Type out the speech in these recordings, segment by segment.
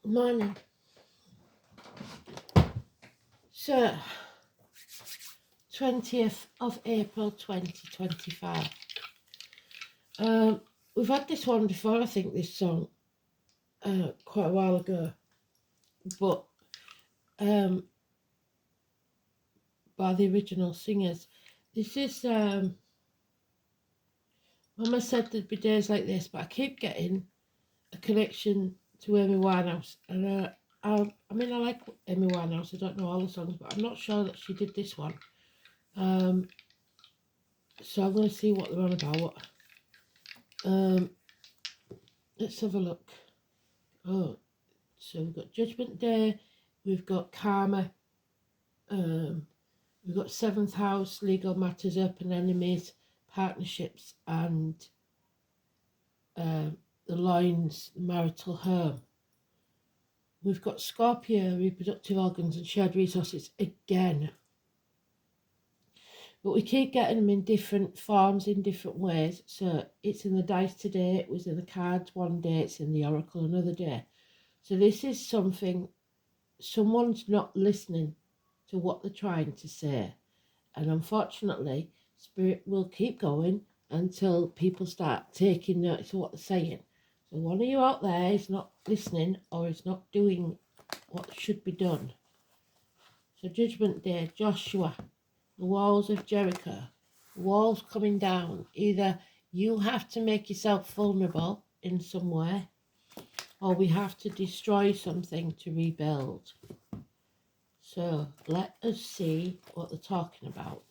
Morning. So, 20th of April 2025. We've had this one before, I think, this song, quite a while ago. But by the original singers. This is, Mama said there'd be days like this, but I keep getting a connection to Amy Winehouse. And I mean, I like Amy Winehouse, I don't know all the songs, but I'm not sure that she did this one. So I'm going to see what they're on about. Let's have a look. Oh, so we've got Judgment Day, we've got Karma, we've got Seventh House, Legal Matters, Open Enemies, Partnerships, and the Lines, Marital Home. We've got Scorpio, Reproductive Organs and Shared Resources again. But we keep getting them in different forms, in different ways. So it's in the dice today, it was in the cards one day, it's in the oracle another day. So this is something, someone's not listening to what they're trying to say. And unfortunately, Spirit will keep going until people start taking notice of what they're saying. So one of you out there is not listening or is not doing what should be done. So Judgment Day, Joshua, the walls of Jericho, walls coming down. Either you have to make yourself vulnerable in some way, or we have to destroy something to rebuild. So let us see what they're talking about.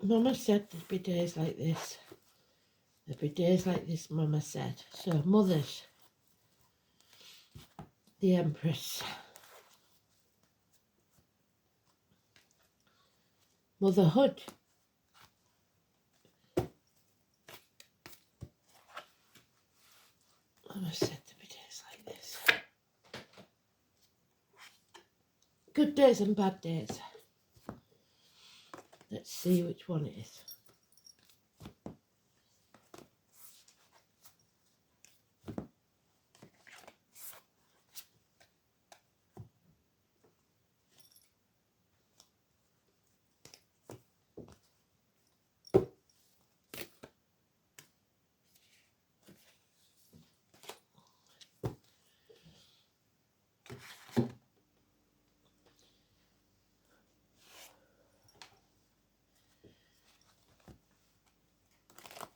Mama said there'd be days like this. There'd be days like this, Mama said. So, mothers, the Empress, motherhood, Mama said there'd be days like this. Good days and bad days. Let's see which one it is.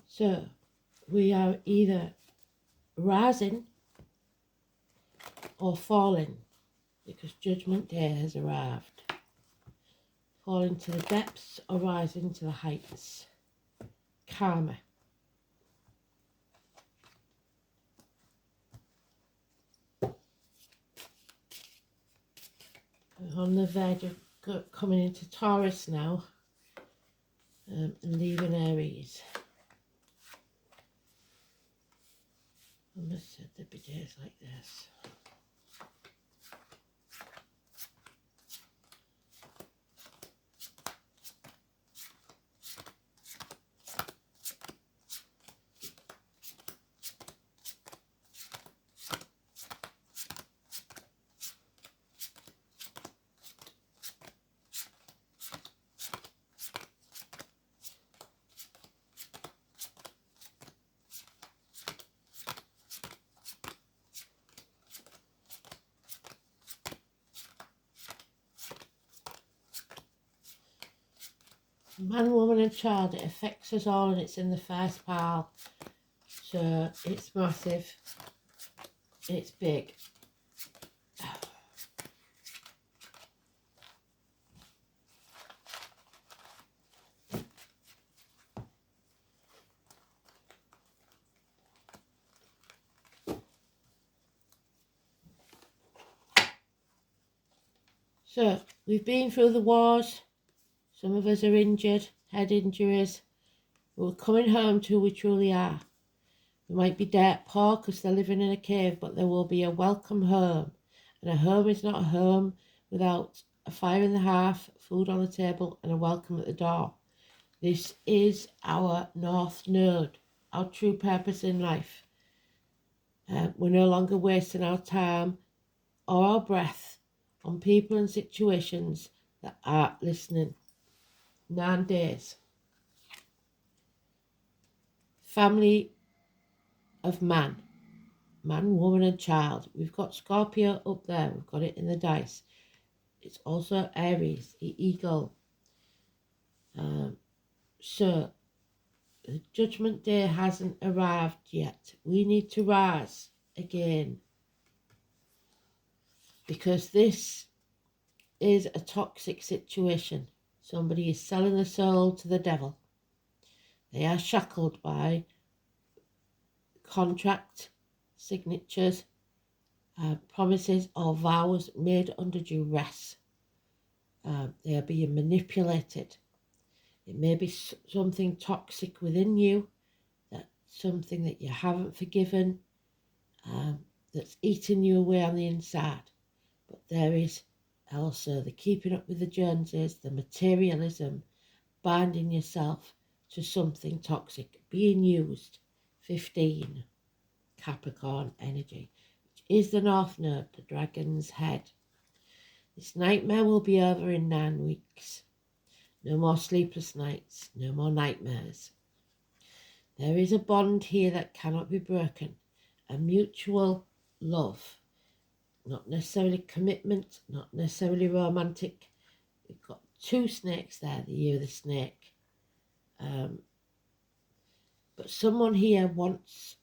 So, we are either rising or falling, because Judgment Day has arrived. Falling to the depths or rising to the heights. Karma. We're on the verge of coming into Taurus now, and leaving Aries. I must have said there'd be days like this. Man, woman and child, it affects us all, and it's in the first pile. So it's massive. It's big. So we've been through the wars. Some of us are injured, head injuries. We're coming home to who we truly are. They might be dirt poor because they're living in a cave, but there will be a welcome home. And a home is not a home without a fire in the hearth, food on the table, and a welcome at the door. This is our North Node, our true purpose in life. We're no longer wasting our time or our breath on people and situations that aren't listening. 9 days. Family of man, woman and child. We've got Scorpio up there, we've got it in the dice. It's also Aries, the eagle. So the judgment day hasn't arrived yet. We need to rise again, because this is a toxic situation. Somebody is selling the soul to the devil. They are shackled by contract signatures, promises or vows made under duress. They are being manipulated. It may be something toxic within you, that's something that you haven't forgiven, that's eating you away on the inside. But there is also the keeping up with the Joneses, the materialism, binding yourself to something toxic, being used. 15, Capricorn energy, which is the North Node, the dragon's head. This nightmare will be over in 9 weeks. No more sleepless nights, no more nightmares. There is a bond here that cannot be broken, a mutual love, not necessarily commitment, not necessarily romantic. We've got 2 snakes there, the year of the snake. But someone here wants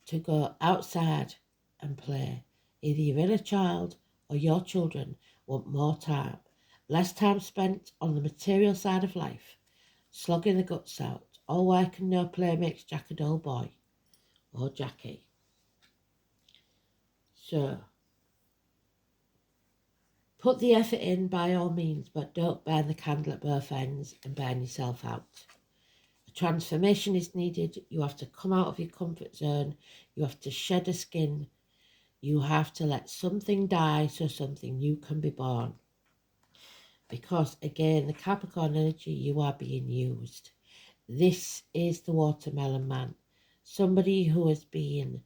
to go outside and play. Either your inner child or your children want more time. Less time spent on the material side of life, slogging the guts out. All work and no play makes Jack a dull boy, or Jackie. So, put the effort in by all means, but don't burn the candle at both ends and burn yourself out. A transformation is needed. You have to come out of your comfort zone. You have to shed a skin. You have to let something die so something new can be born. Because again, the Capricorn energy, you are being used. This is the watermelon man. Somebody who has been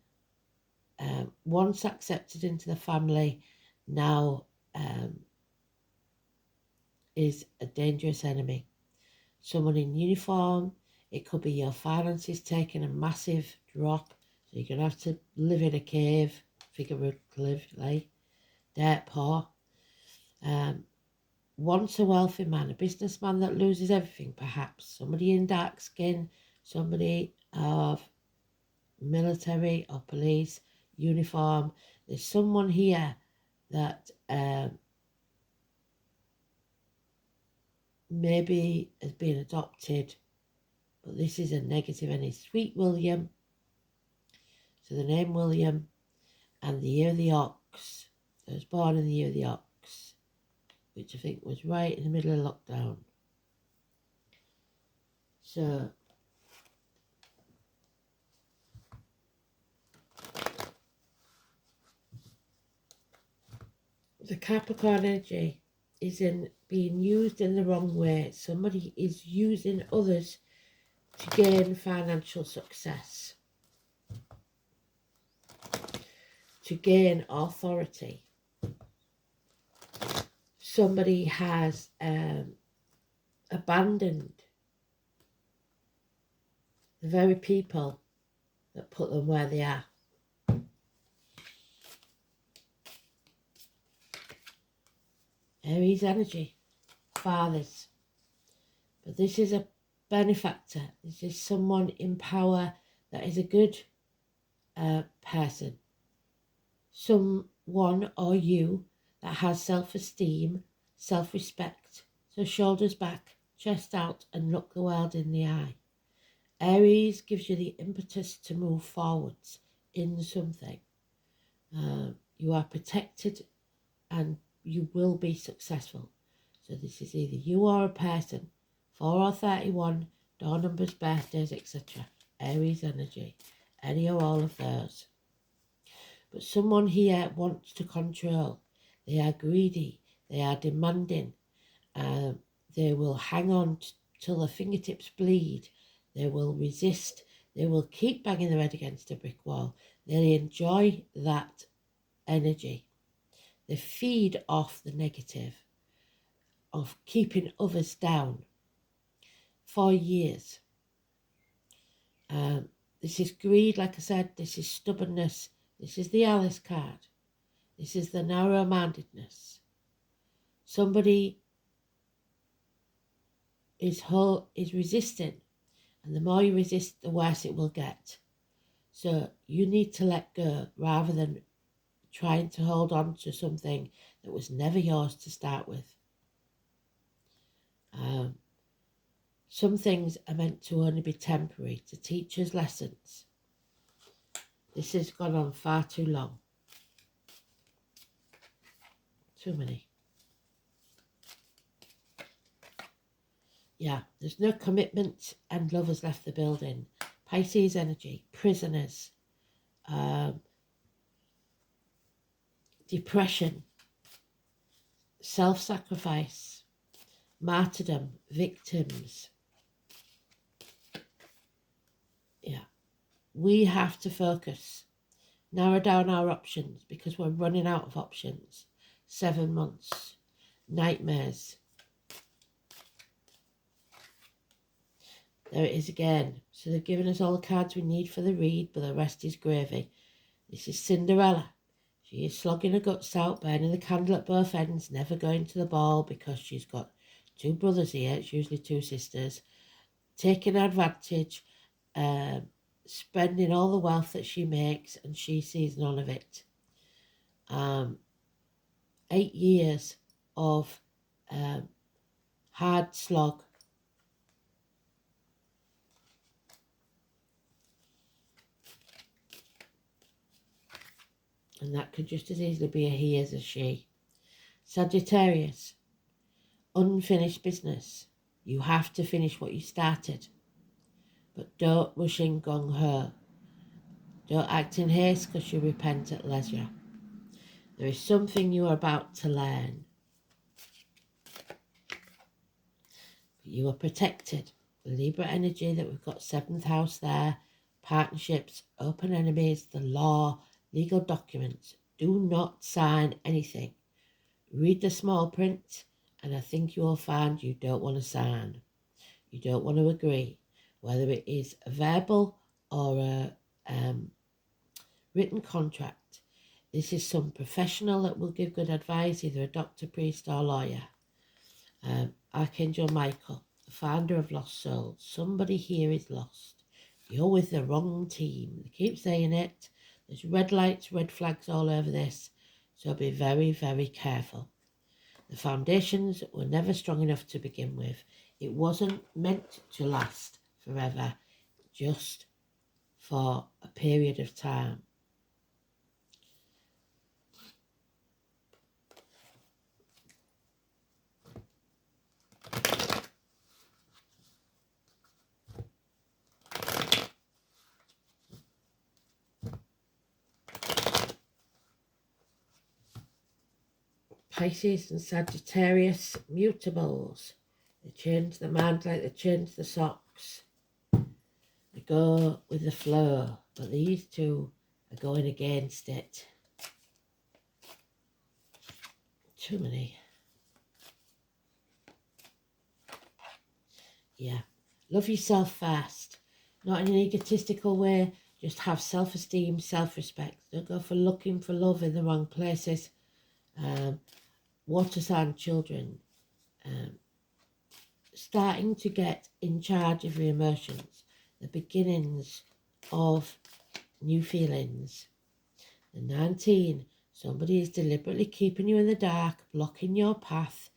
once accepted into the family, now is a dangerous enemy. Someone in uniform. It could be your finances taking a massive drop, so you're going to have to live in a cave, figuratively, dirt poor. Once a wealthy man, a businessman that loses everything, perhaps. Somebody in dark skin, somebody of military or police uniform. There's someone here that maybe has been adopted, but this is a negative energy. Sweet William, so the name William, and the year of the ox. I was born in the year of the ox, which I think was right in the middle of lockdown. So the Capricorn energy is in being used in the wrong way. Somebody is using others to gain financial success, to gain authority. Somebody has abandoned the very people that put them where they are. Aries energy, fathers. But this is a benefactor. This is someone in power that is a good person. Someone or you that has self-esteem, self-respect. So shoulders back, chest out, and look the world in the eye. Aries gives you the impetus to move forwards in something. You are protected and you will be successful. So this is either you or a person. 4 or 31, door numbers, birthdays, etc. Aries energy. any or all of those. But someone here wants to control. They are greedy. They are demanding. They will hang on till their fingertips bleed. They will resist. They will keep banging their head against a brick wall. They enjoy that energy. They feed off the negative of keeping others down for years. This is greed, like I said. This is stubbornness. This is the Alice card. This is the narrow-mindedness. Somebody is resisting, and the more you resist, the worse it will get. So you need to let go rather than trying to hold on to something that was never yours to start with. Some things are meant to only be temporary, to teach us lessons. This has gone on far too long. Too many. Yeah, there's no commitment and love has left the building. Pisces energy, prisoners, depression, self-sacrifice, martyrdom, victims. Yeah, we have to focus, narrow down our options because we're running out of options. 7 months, nightmares. There it is again. So they've given us all the cards we need for the read, but the rest is gravy. This is Cinderella. She is slogging her guts out, burning the candle at both ends, never going to the ball because she's got 2 brothers here, it's usually 2 sisters, taking advantage, spending all the wealth that she makes, and she sees none of it. 8 years of hard slog. And that could just as easily be a he as a she. Sagittarius, unfinished business. You have to finish what you started. But don't rush in gung-ho. Don't act in haste because you repent at leisure. There is something you are about to learn. You are protected. The Libra energy that we've got 7th house there. Partnerships, open enemies, the law, legal documents. Do not sign anything. Read the small print and I think you will find you don't want to sign. You don't want to agree. Whether it is a verbal or a written contract. This is some professional that will give good advice, either a doctor, priest or lawyer. Archangel Michael, the founder of Lost Souls. Somebody here is lost. You're with the wrong team. They keep saying it. There's red lights, red flags all over this. So be very, very careful. The foundations were never strong enough to begin with. It wasn't meant to last forever, just for a period of time. Pisces and Sagittarius, mutables. They change the mind like they change the socks. They go with the flow, but these two are going against it. Too many. Yeah. Love yourself first. Not in an egotistical way. Just have self-esteem, self-respect. Don't go for looking for love in the wrong places. Water sign children. Starting to get in charge of your emotions. The beginnings of new feelings. The 19. Somebody is deliberately keeping you in the dark, blocking your path.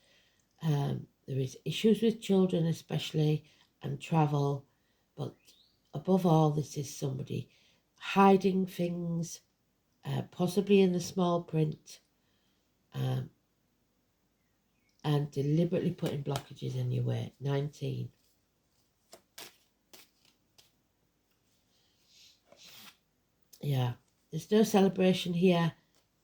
There is issues with children especially and travel, but above all this is somebody hiding things, possibly in the small print, and deliberately putting blockages in your way. 19. Yeah, there's no celebration here.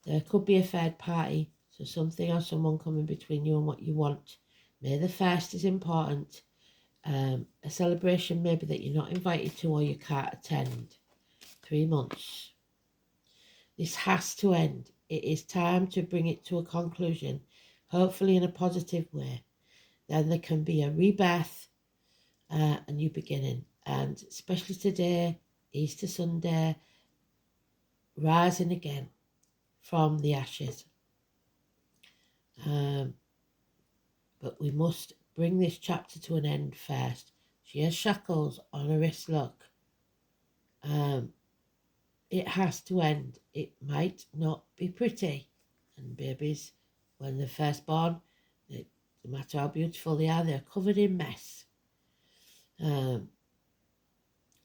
There could be a third party, so something or someone coming between you and what you want. May the 1st is important. A celebration maybe that you're not invited to or you can't attend. 3 months. This has to end. It is time to bring it to a conclusion, hopefully in a positive way. Then there can be a rebirth, a new beginning. And especially today, Easter Sunday, rising again from the ashes. But we must bring this chapter to an end first. She has shackles on her wrist, look. It has to end. It might not be pretty. And babies, when they're first born, no matter how beautiful they are, they're covered in mess. And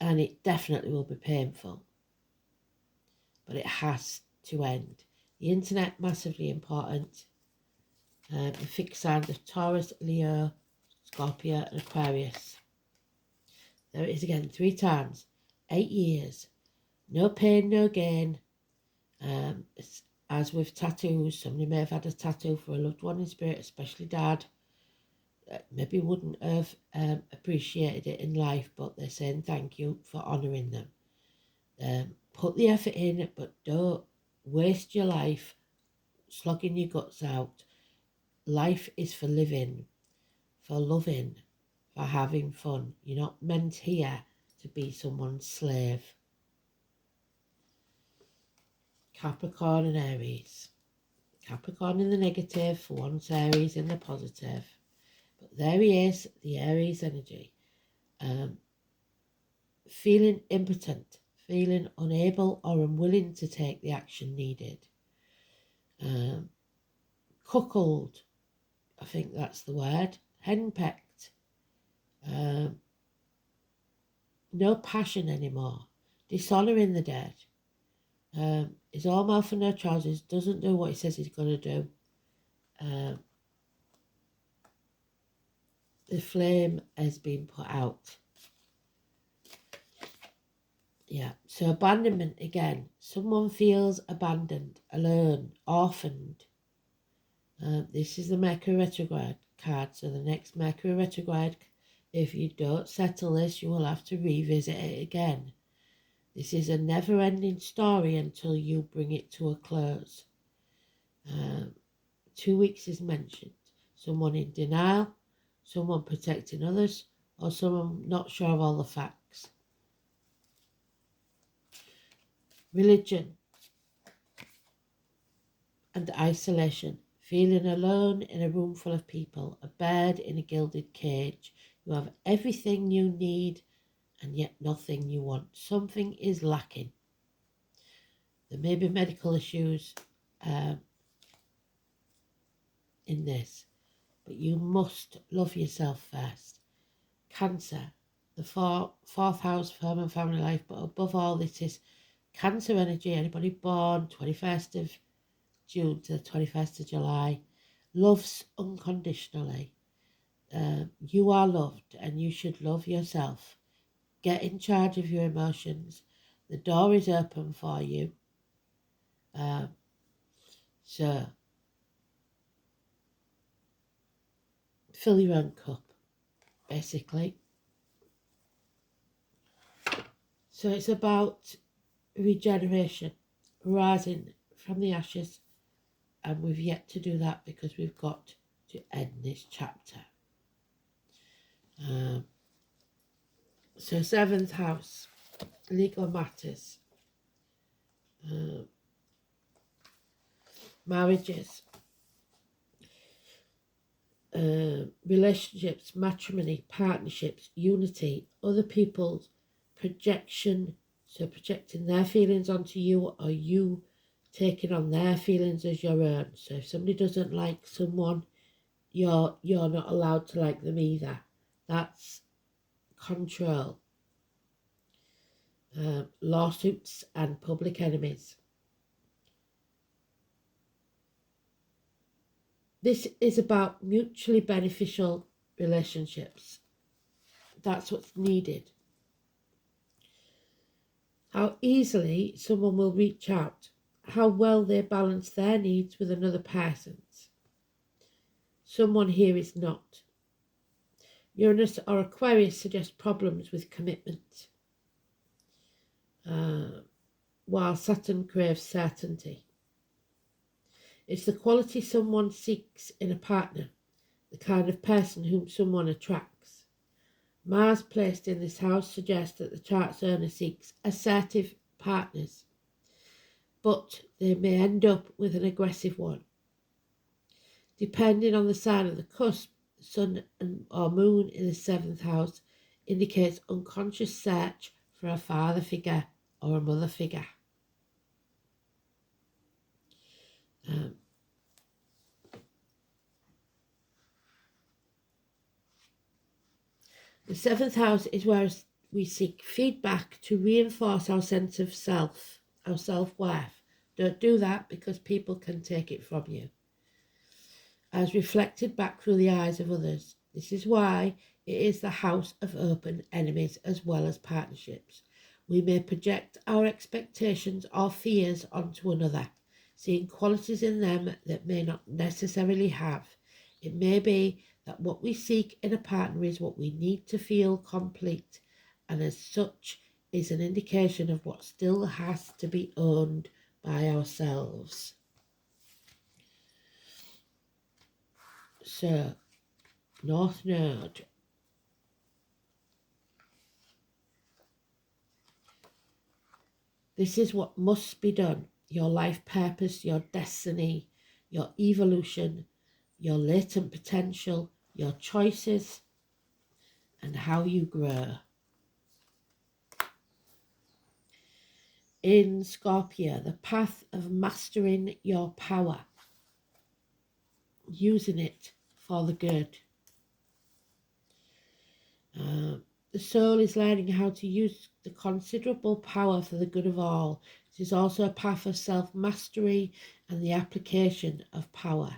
it definitely will be painful. But it has to end. The internet, massively important. The fixed signs of Taurus, Leo, Scorpio and Aquarius. There it is again, 3 times. 8 years. No pain, no gain. As with tattoos, somebody may have had a tattoo for a loved one in spirit, especially dad. Maybe wouldn't have appreciated it in life, but they're saying thank you for honouring them. Put the effort in, but don't waste your life slogging your guts out. Life is for living, for loving, for having fun. You're not meant here to be someone's slave. Capricorn and Aries. Capricorn in the negative, for once Aries in the positive. But there he is, the Aries energy. Feeling impotent, feeling unable or unwilling to take the action needed. Cuckold, I think that's the word. Henpecked. No passion anymore. Dishonouring the dead. Is all mouth and no trousers, doesn't do what he says he's going to do. The flame has been put out. Yeah, so abandonment again. Someone feels abandoned, alone, orphaned. This is the Mercury retrograde card, so the next Mercury retrograde, if you don't settle this, you will have to revisit it again. This is a never-ending story until you bring it to a close. 2 weeks is mentioned. Someone in denial, someone protecting others, or someone not sure of all the facts. Religion and isolation. Feeling alone in a room full of people, a bird in a gilded cage. You have everything you need and yet nothing you want. Something is lacking. There may be medical issues in this, but you must love yourself first. Cancer, the fourth house, home and family life, but above all this is Cancer energy. Anybody born 21st of June to the 21st of July loves unconditionally. You are loved and you should love yourself. Get in charge of your emotions. The door is open for you. So fill your own cup, basically. So it's about regeneration, rising from the ashes, and we've yet to do that because we've got to end this chapter. So 7th house, legal matters, marriages, relationships, matrimony, partnerships, unity, other people's projection, so projecting their feelings onto you or you taking on their feelings as your own. So if somebody doesn't like someone, you're not allowed to like them either. That's control. Lawsuits and public enemies. This is about mutually beneficial relationships. That's what's needed. how easily someone will reach out, how well they balance their needs with another person's. Someone here is not. Uranus or Aquarius suggest problems with commitment, while Saturn craves certainty. It's the quality someone seeks in a partner, the kind of person whom someone attracts. Mars placed in this house suggests that the chart's owner seeks assertive partners, but they may end up with an aggressive one. Depending on the sign of the cusp, Sun or Moon in the 7th house indicates unconscious search for a father figure or a mother figure. The 7th house is where we seek feedback to reinforce our sense of self, our self-worth. Don't do that because people can take it from you. As reflected back through the eyes of others. This is why it is the house of open enemies as well as partnerships. We may project our expectations or fears onto another, seeing qualities in them that may not necessarily have. It may be that what we seek in a partner is what we need to feel complete, and as such is an indication of what still has to be owned by ourselves. So, North Node. This is what must be done. Your life purpose, your destiny, your evolution, your latent potential, your choices, and how you grow. In Scorpio, the path of mastering your power, using it for the good. The soul is learning how to use the considerable power for the good of all. It is also a path of self-mastery and the application of power.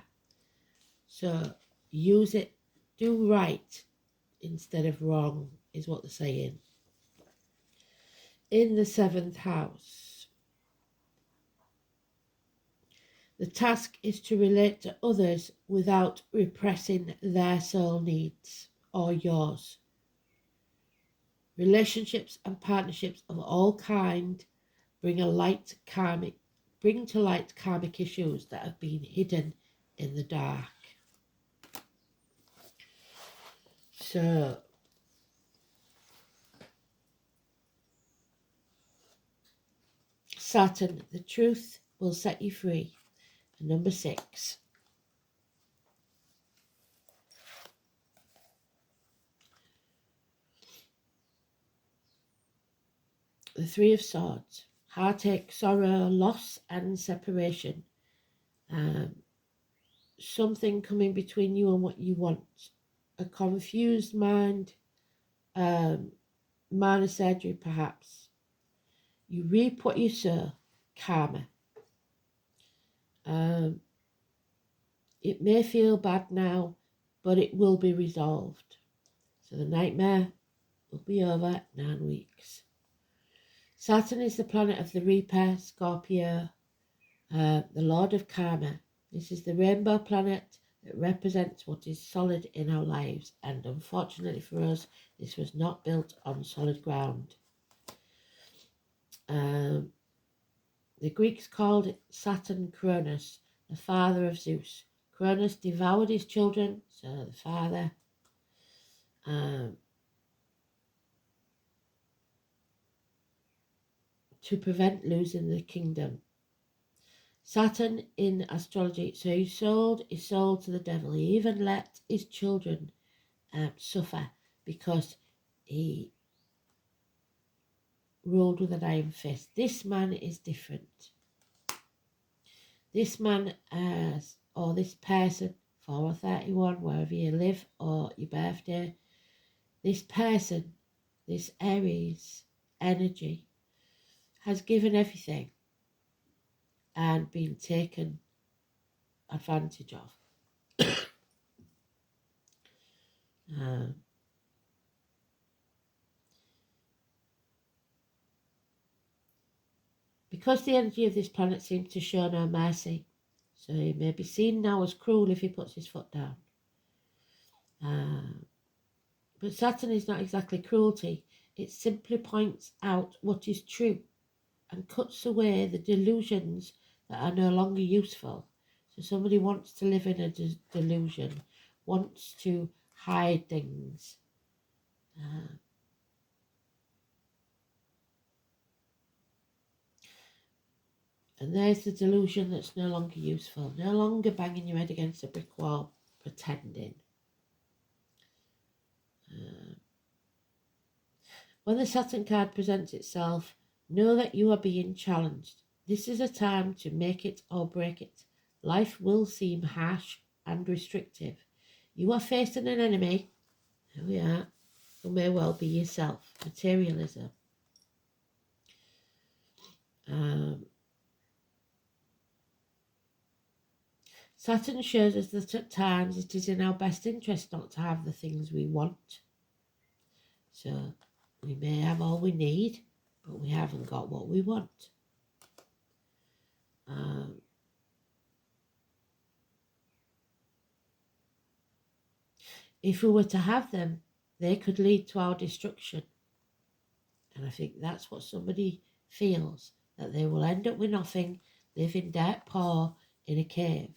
So use it, do right instead of wrong, is what they're saying. In the 7th house, the task is to relate to others without repressing their soul needs or yours. Relationships and partnerships of all kind bring to light karmic issues that have been hidden in the dark. So Saturn, the truth will set you free. And number 6. The Three of Swords. Heartache, sorrow, loss and separation. Something coming between you and what you want. A confused mind. Minor surgery perhaps. You reap what you sow. Karma. It may feel bad now, but it will be resolved. So the nightmare will be over 9 weeks. Saturn is the planet of the Reaper, Scorpio, the Lord of Karma. This is the rainbow planet that represents what is solid in our lives, and unfortunately for us, this was not built on solid ground. The Greeks called Saturn Cronus, the father of Zeus. Cronus devoured his children, so the father. To prevent losing the kingdom. Saturn in astrology, so he sold his soul to the devil. He even let his children suffer because he ruled with an iron fist. This man is different. This man or this person, 4 or 31, wherever you live, or your birthday, this person, this Aries energy, has given everything and been taken advantage of. because the energy of this planet seems to show no mercy. So he may be seen now as cruel if he puts his foot down. But Saturn is not exactly cruelty. It simply points out what is true and cuts away the delusions that are no longer useful. So somebody wants to live in a delusion, wants to hide things. And there's the delusion that's no longer useful, no longer banging your head against a brick wall, pretending. When the Saturn card presents itself, know that you are being challenged. This is a time to make it or break it. Life will seem harsh and restrictive. You are facing an enemy, here we are, who may well be yourself, materialism. Saturn shows us that at times it is in our best interest not to have the things we want. So we may have all we need, but we haven't got what we want. If we were to have them, they could lead to our destruction. And I think that's what somebody feels, that they will end up with nothing, living dirt poor in a cave.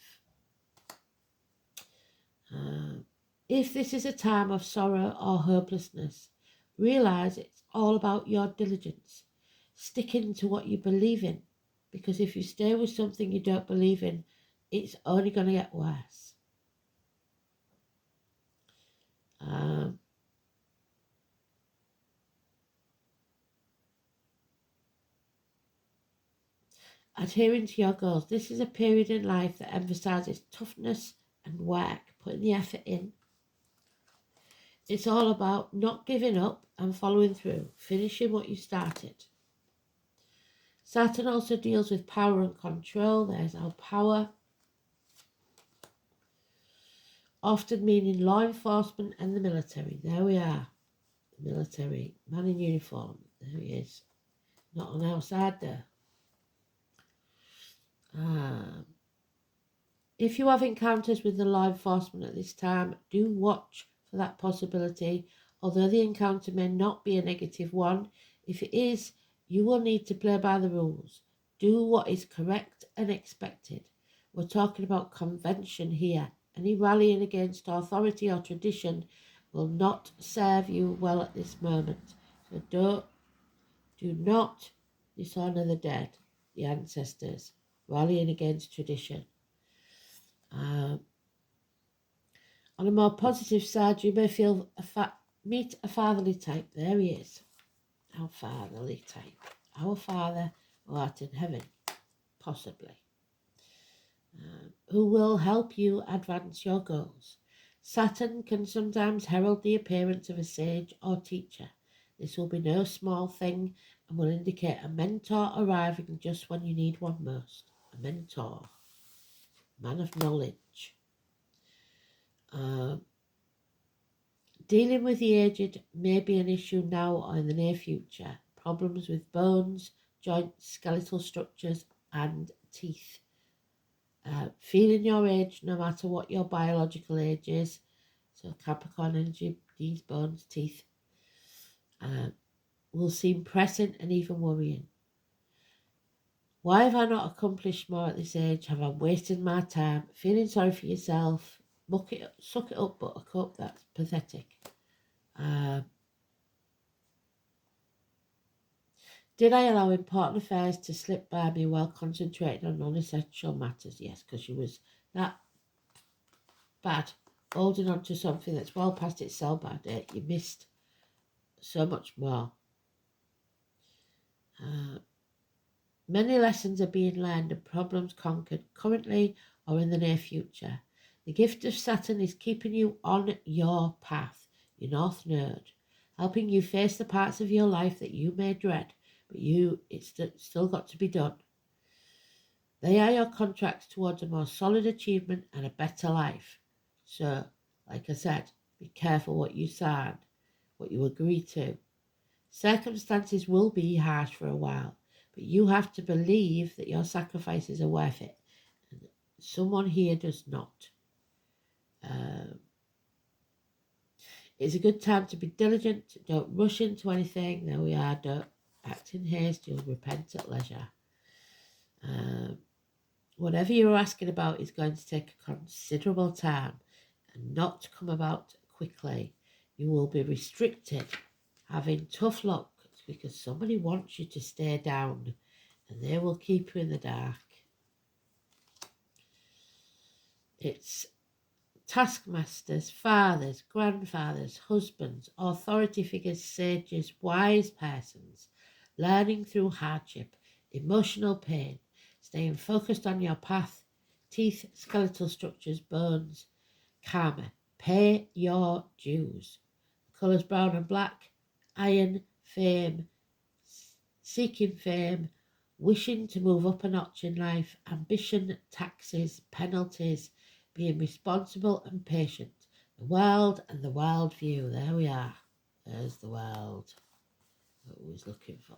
If this is a time of sorrow or hopelessness, realise it's all about your diligence, sticking to what you believe in, because if you stay with something you don't believe in, it's only going to get worse. Adhering to your goals. This is a period in life that emphasises toughness and work, putting the effort in. It's all about not giving up and following through, finishing what you started. Saturn also deals with power and control. There's our power, often meaning law enforcement and the military. There we are, the military, man in uniform. There he is, not on our side there. If you have encounters with the law enforcement at this time, do watch for that possibility. Although the encounter may not be a negative one, if it is, you will need to play by the rules. Do what is correct and expected. We're talking about convention here. Any rallying against authority or tradition will not serve you well at this moment. So do not dishonour the dead, the ancestors, rallying against tradition. On a more positive side, you may feel meet a fatherly type. There he is, our fatherly type, our Father who art in heaven, possibly, who will help you advance your goals. Saturn can sometimes herald the appearance of a sage or teacher. This will be no small thing and will indicate a mentor arriving just when you need one most. A mentor, man of knowledge. Dealing with the aged may be an issue now or in the near future. Problems with bones, joints, skeletal structures and teeth. Feeling your age no matter what your biological age is. So Capricorn energy, knees, bones, teeth. Will seem pressing and even worrying. Why have I not accomplished more at this age? Have I wasted my time? Feeling sorry for yourself. Suck it up, buttercup. That's pathetic. Did I allow important affairs to slip by me while concentrating on non-essential matters? Yes, because you was that bad, holding on to something that's well past its sell-by date. You missed so much more. Many lessons are being learned and problems conquered currently or in the near future. The gift of Saturn is keeping you on your path, your North Node, helping you face the parts of your life that you may dread, but it's still got to be done. They are your contracts towards a more solid achievement and a better life. So, like I said, be careful what you sign, what you agree to. Circumstances will be harsh for a while, But you have to believe that your sacrifices are worth it. And someone here does not. It's a good time to be diligent. Don't rush into anything. There we are. Don't act in haste. You'll repent at leisure. Whatever you're asking about is going to take a considerable time and not come about quickly. You will be restricted, having tough luck because somebody wants you to stay down and they will keep you in the dark. It's taskmasters, fathers, grandfathers, husbands, authority figures, sages, wise persons, learning through hardship, emotional pain, staying focused on your path, teeth, skeletal structures, bones, karma, pay your dues. The colours brown and black, iron, fame, seeking fame, wishing to move up a notch in life, ambition, taxes, penalties, being responsible and patient. The world and the world view. There we are. There's the world that we was looking for.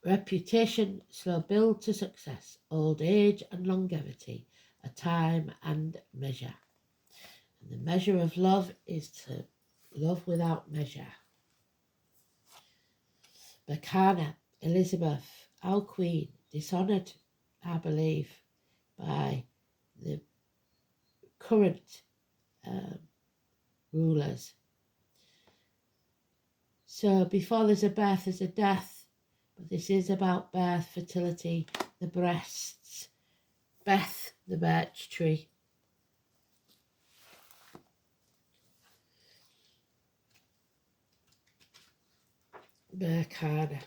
Reputation, slow build to success, old age and longevity, a time and measure. And the measure of love is to love without measure. Bacana, Elizabeth, our queen, dishonoured, I believe, by the current rulers. So before there's a birth, there's a death. But this is about birth, fertility, the breasts, Beth, the birch tree. Berkana.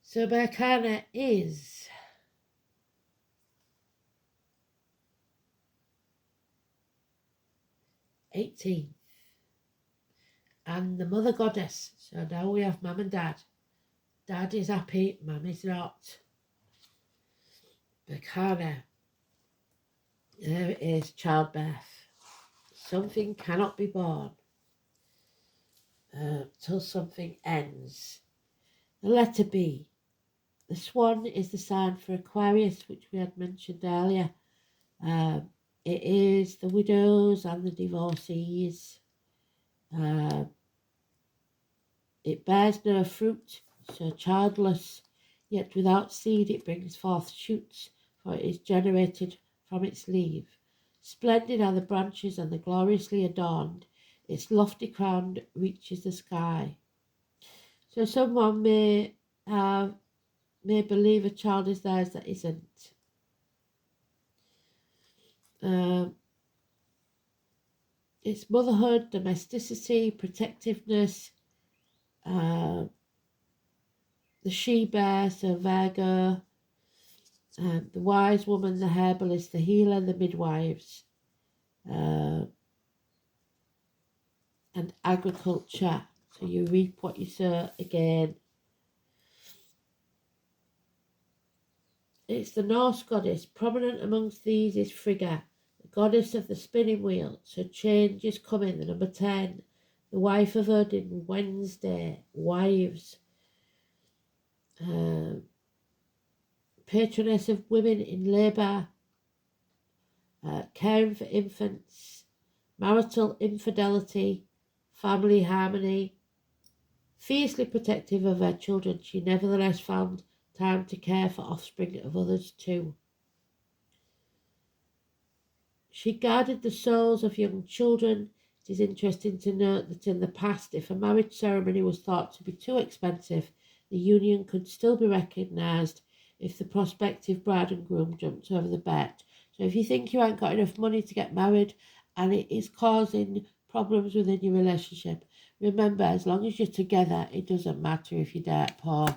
So Berkana is '18th. And the mother goddess. So now we have mum and dad. Dad is happy, mum is not. Berkana. There it is, childbirth. Something cannot be born till something ends. The letter B. The swan is the sign for Aquarius, which we had mentioned earlier. It is the widows and the divorcees. It bears no fruit, so childless, yet without seed it brings forth shoots, for it is generated from its leaf. Splendid are the branches and the gloriously adorned, its lofty crown reaches the sky. So someone may believe a child is theirs that isn't. It's motherhood, domesticity, protectiveness, the she-bear, so Virgo, the wise woman, the herbalist, the healer, the midwives, and agriculture. So you reap what you sow again. It's the Norse goddess. Prominent amongst these is Frigga, the goddess of the spinning wheel. So change is coming. The number 10, the wife of Odin, Wednesday, wives. Patroness of women in labour, caring for infants, marital infidelity, family harmony. Fiercely protective of her children, she nevertheless found time to care for offspring of others too. She guarded the souls of young children. It is interesting to note that in the past, if a marriage ceremony was thought to be too expensive, the union could still be recognised if the prospective bride and groom jumped over the bet. So if you think you ain't got enough money to get married and it is causing problems within your relationship, remember, as long as you're together, it doesn't matter if you're dirt poor.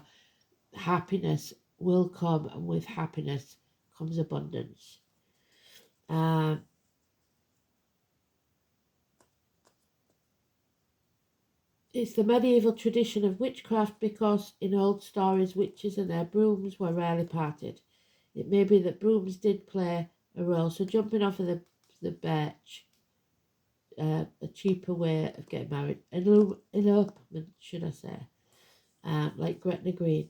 Happiness will come, and with happiness comes abundance. It's the medieval tradition of witchcraft because in old stories witches and their brooms were rarely parted. It may be that brooms did play a role, so jumping off of the birch a cheaper way of getting married. An elopement, should I say, like Gretna Green.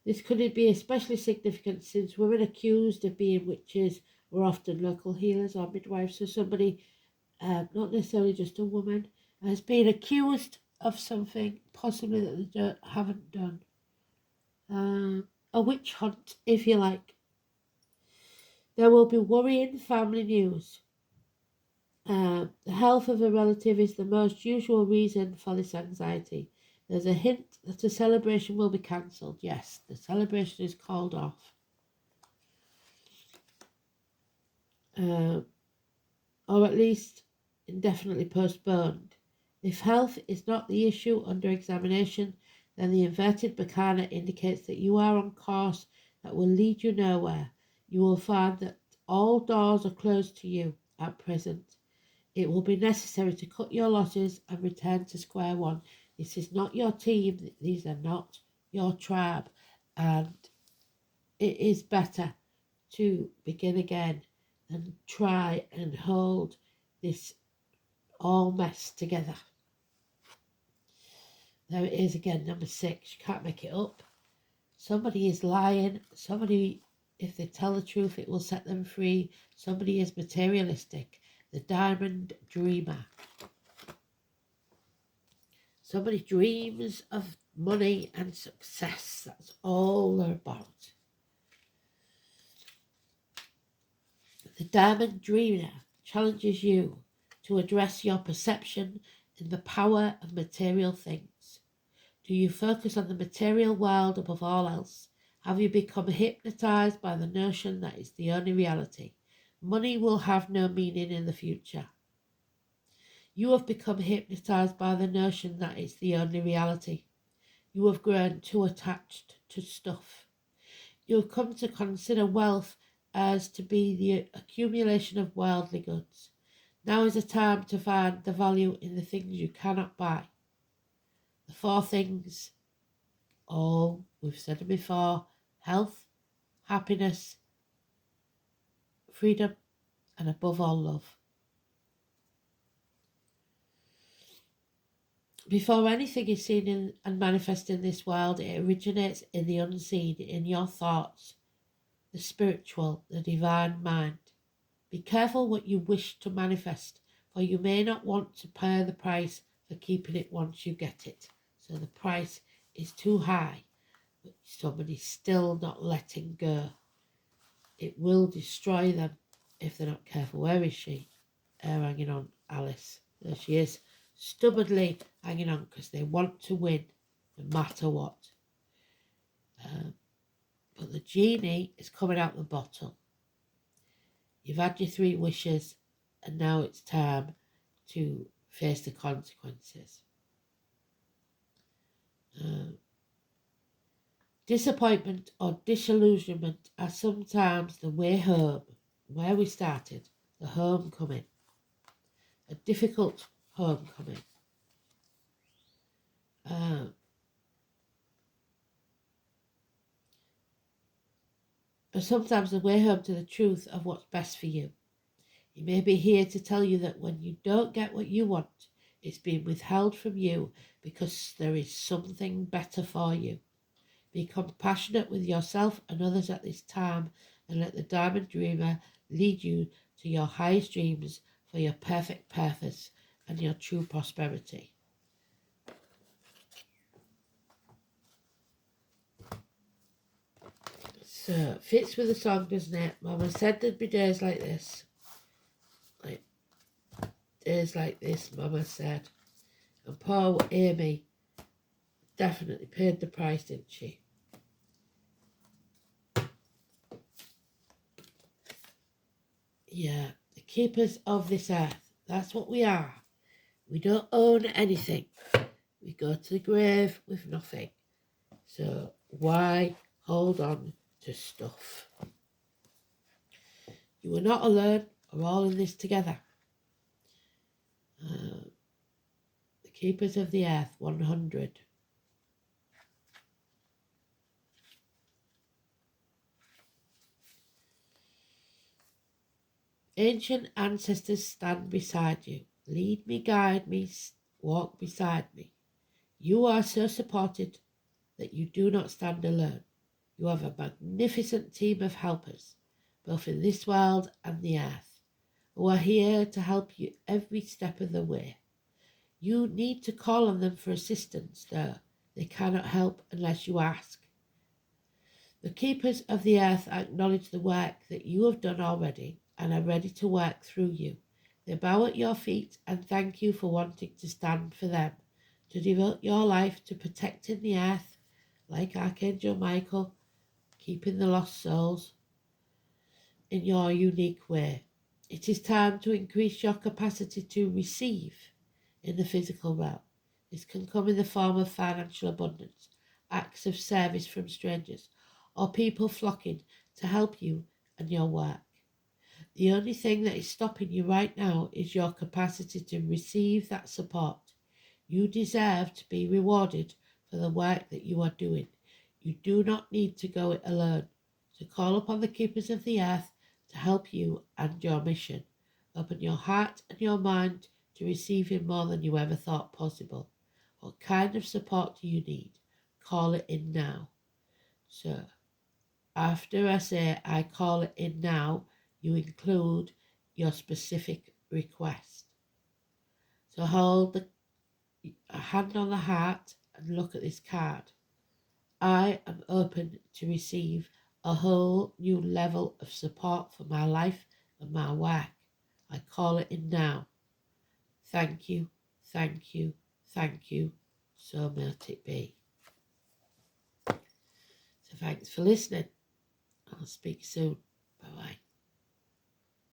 This could be especially significant since women accused of being witches were often local healers or midwives. So somebody, not necessarily just a woman, has been accused of something possibly that they haven't done. A witch hunt, if you like. There will be worrying family news. The health of a relative is the most usual reason for this anxiety. There's a hint that a celebration will be cancelled. Yes, the celebration is called off. Or at least indefinitely postponed. If health is not the issue under examination, then the inverted Bacana indicates that you are on course that will lead you nowhere. You will find that all doors are closed to you at present. It will be necessary to cut your losses and return to square one. This is not your team. These are not your tribe. And it is better to begin again and try and hold this all mess together. There it is again, number 6. You can't make it up. Somebody is lying. Somebody, if they tell the truth, it will set them free. Somebody is materialistic. The diamond dreamer. Somebody dreams of money and success. That's all they're about. The diamond dreamer challenges you to address your perception in the power of material things. Do you focus on the material world above all else? Have you become hypnotized by the notion that it's the only reality? Money will have no meaning in the future. You have become hypnotized by the notion that it's the only reality. You have grown too attached to stuff. You have come to consider wealth as to be the accumulation of worldly goods. Now is the time to find the value in the things you cannot buy. The 4 things, we've said it before: health, happiness, freedom, and above all, love. Before anything is seen and manifest in this world, it originates in the unseen, in your thoughts, the spiritual, the divine mind. Be careful what you wish to manifest, for you may not want to pay the price for keeping it once you get it. So the price is too high, but somebody's still not letting go. It will destroy them if they're not careful. Where is she? Hanging on, Alice. There she is, stubbornly hanging on because they want to win no matter what. But the genie is coming out the bottle. You've had your 3 wishes and now it's time to face the consequences. Disappointment or disillusionment are sometimes the way home, where we started, the homecoming, a difficult homecoming. But sometimes the way home to the truth of what's best for you. He may be here to tell you that when you don't get what you want, it's being withheld from you because there is something better for you. Be compassionate with yourself and others at this time, and let the diamond dreamer lead you to your highest dreams for your perfect purpose and your true prosperity. So, fits with the song, doesn't it? Mama said there'd be days like this. Days like this, Mama said. And poor Amy definitely paid the price, didn't she? Yeah, the keepers of this earth. That's what we are. We don't own anything. We go to the grave with nothing. So why hold on to stuff? You are not alone. We're all in this together. The keepers of the earth, 100. Ancient ancestors stand beside you. Lead me, guide me, walk beside me. You are so supported that you do not stand alone. You have a magnificent team of helpers, both in this world and the earth, who are here to help you every step of the way. You need to call on them for assistance, though. They cannot help unless you ask. The keepers of the earth acknowledge the work that you have done already and are ready to work through you. They bow at your feet and thank you for wanting to stand for them, to devote your life to protecting the earth, like Archangel Michael, keeping the lost souls in your unique way. It is time to increase your capacity to receive in the physical realm. This can come in the form of financial abundance, acts of service from strangers, or people flocking to help you and your work. The only thing that is stopping you right now is your capacity to receive that support. You deserve to be rewarded for the work that you are doing. You do not need to go it alone. So call upon the keepers of the earth to help you and your mission. Open your heart and your mind to receiving more than you ever thought possible. What kind of support do you need? Call it in now. So, after I say I call it in now, you include your specific request. So hold a hand on the heart and look at this card. I am open to receive a whole new level of support for my life and my work. I call it in now. Thank you, thank you, thank you. So may it be. So thanks for listening. I'll speak soon. Bye-bye.